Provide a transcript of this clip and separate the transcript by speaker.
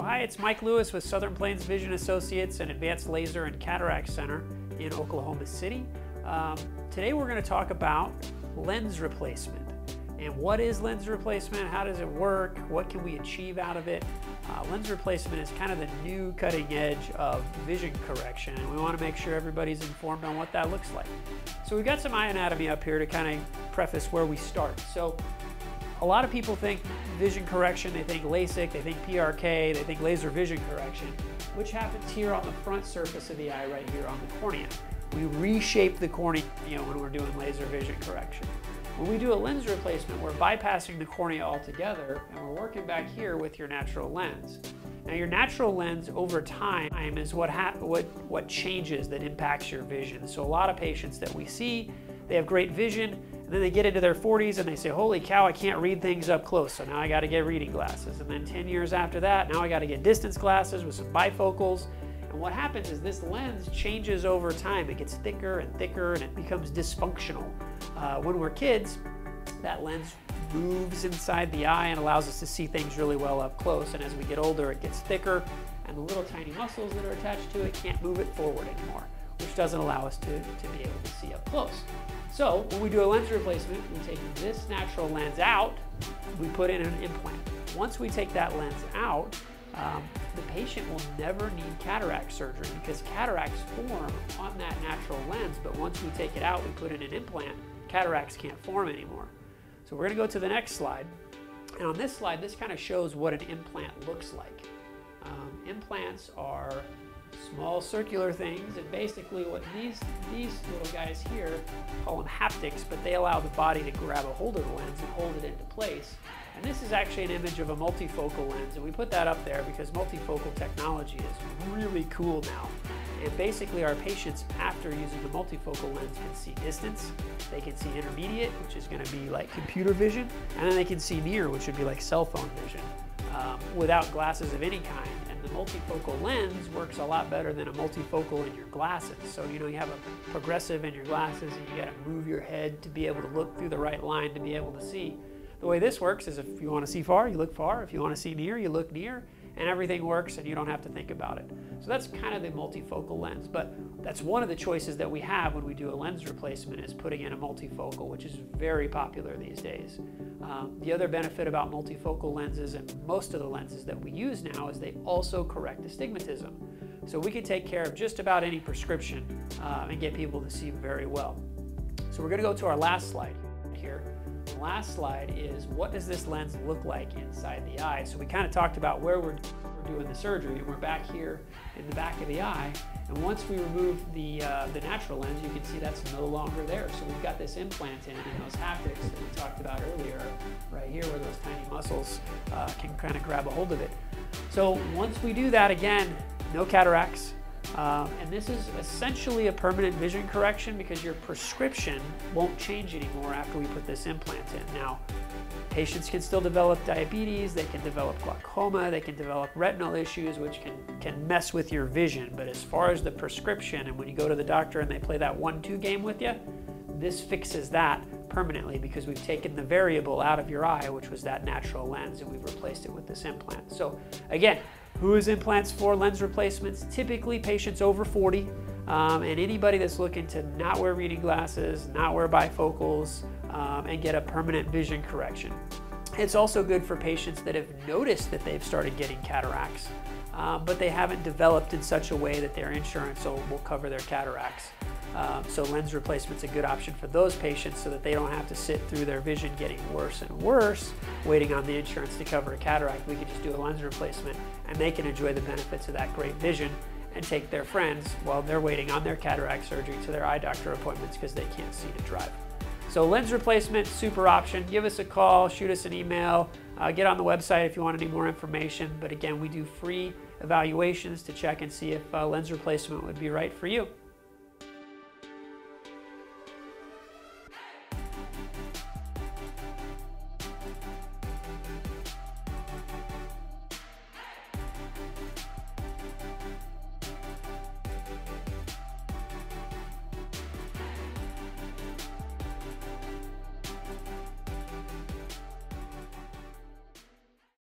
Speaker 1: Hi, it's Mike Lewis with Southern Plains Vision Associates and Advanced Laser and Cataract Center in Oklahoma City. Today we're going to talk about lens replacement. And what is lens replacement? How does it work? What can we achieve out of it? Lens replacement is kind of the new cutting edge of vision correction, and we want to make sure everybody's informed on what that looks like. So we've got some eye anatomy up here to kind of preface where we start. So a lot of people think vision correction, they think LASIK, they think PRK, they think laser vision correction, which happens here on the front surface of the eye right here on the cornea. We reshape the cornea when we're doing laser vision correction. When we do a lens replacement, we're bypassing the cornea altogether and we're working back here with your natural lens. Now your natural lens over time is what changes that impacts your vision. So a lot of patients that we see, they have great vision, and then they get into their 40s and they say, holy cow, I can't read things up close, so now I got to get reading glasses. And then 10 years after that, now I got to get distance glasses with some bifocals. And what happens is this lens changes over time. It gets thicker and thicker and it becomes dysfunctional. When we're kids, that lens moves inside the eye and allows us to see things really well up close. And as we get older, it gets thicker and the little tiny muscles that are attached to it can't move it forward anymore, which doesn't allow us to be able to see up close. So when we do a lens replacement, we take this natural lens out, we put in an implant. Once we take that lens out, the patient will never need cataract surgery because cataracts form on that natural lens, but once we take it out, we put in an implant, cataracts can't form anymore. So we're going to go to the next slide. And on this slide, this kind of shows what an implant looks like. Implants are small circular things, and basically what these little guys here, call them haptics, but they allow the body to grab a hold of the lens and hold it into place. And this is actually an image of a multifocal lens, and we put that up there because multifocal technology is really cool now. And basically our patients, after using the multifocal lens, can see distance, they can see intermediate, which is going to be like computer vision, and then they can see near, which would be like cell phone vision, without glasses of any kind. And the multifocal lens works a lot better than a multifocal in your glasses. So you have a progressive in your glasses and you got to move your head to be able to look through the right line to be able to see. The way this works is if you want to see far, you look far. If you want to see near, you look near, and everything works and you don't have to think about it. So that's kind of the multifocal lens, but that's one of the choices that we have when we do a lens replacement is putting in a multifocal, which is very popular these days. The other benefit about multifocal lenses and most of the lenses that we use now is they also correct astigmatism. So we can take care of just about any prescription and get people to see very well. So we're going to go to our last slide here. The last slide is what does this lens look like inside the eye? So we kind of talked about where we're doing the surgery. We're back here in the back of the eye, and once we remove the natural lens, you can see that's no longer there. So we've got this implant in, and those haptics that we talked about earlier, right here where those tiny muscles can kind of grab a hold of it. So once we do that, again, no cataracts. And this is essentially a permanent vision correction because your prescription won't change anymore after we put this implant in. Now, patients can still develop diabetes, they can develop glaucoma, they can develop retinal issues, which can mess with your vision. But as far as the prescription, and when you go to the doctor and they play that 1-2 game with you, this fixes that permanently because we've taken the variable out of your eye, which was that natural lens, and we've replaced it with this implant. So again, who is implants for lens replacements? Typically patients over 40 and anybody that's looking to not wear reading glasses, not wear bifocals, and get a permanent vision correction. It's also good for patients that have noticed that they've started getting cataracts, but they haven't developed in such a way that their insurance will cover their cataracts. So lens replacement's a good option for those patients so that they don't have to sit through their vision getting worse and worse, waiting on the insurance to cover a cataract. We can just do a lens replacement and they can enjoy the benefits of that great vision and take their friends while they're waiting on their cataract surgery to their eye doctor appointments because they can't see to drive. So lens replacement, super option. Give us a call, shoot us an email, get on the website if you want any more information. But again, we do free evaluations to check and see if lens replacement would be right for you.